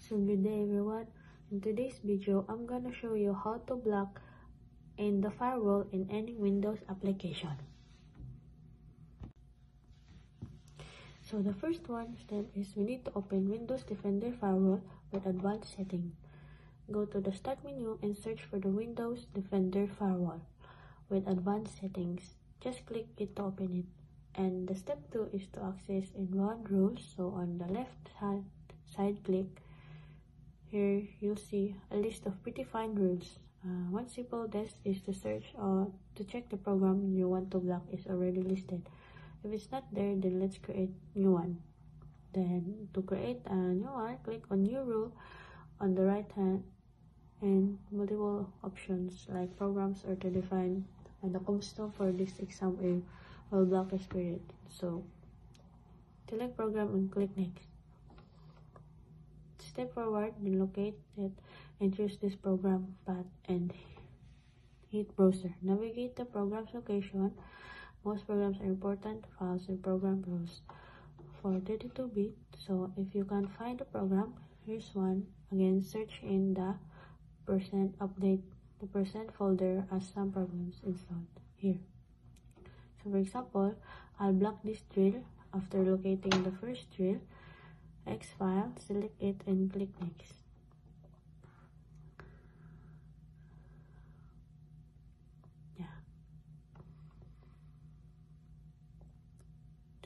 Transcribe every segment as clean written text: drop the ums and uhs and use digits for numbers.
So good day everyone. In today's video, I'm gonna show you how to block in the firewall in any Windows application. So the first one step is we need to open Windows Defender Firewall with advanced setting. Go to the start menu and search for the Windows Defender Firewall with advanced settings. Just click it to open it. And the step 2 is to access in one rules. So on the left side click. Here you'll see a list of predefined rules. One simple test is to search or to check the program you want to block is already listed. If it's not there, then let's create new one. Then to create a new one, click on new rule on the right hand and multiple options like programs or to define, and the constant for this exam will block is created. So select program and click next. Step forward, then locate it and choose this program path and hit browser. Navigate the program's location. Most programs are important files and program rules for 32-bit. So if you can't find the program, here's one. Again, search in the %update the % folder as some programs installed here. So for example, I'll block this drill. After locating the first drill, X file, select it and click next.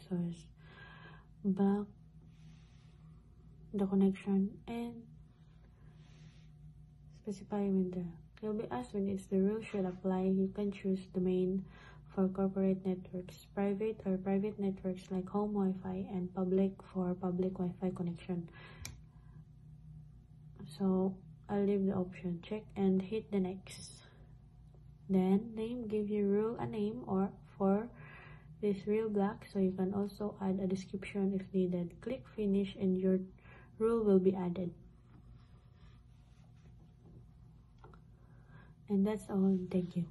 So it's block the connection and specify window. You'll be asked when it's the rule should apply. You can choose domain for corporate networks, private or private networks like home Wi-Fi, and public for public Wi-Fi connection. So I'll leave the option check and hit the next. Then name, give your rule a name or for this real block, so you can also add a description if needed. Click finish and your rule will be added. And that's all. Thank you.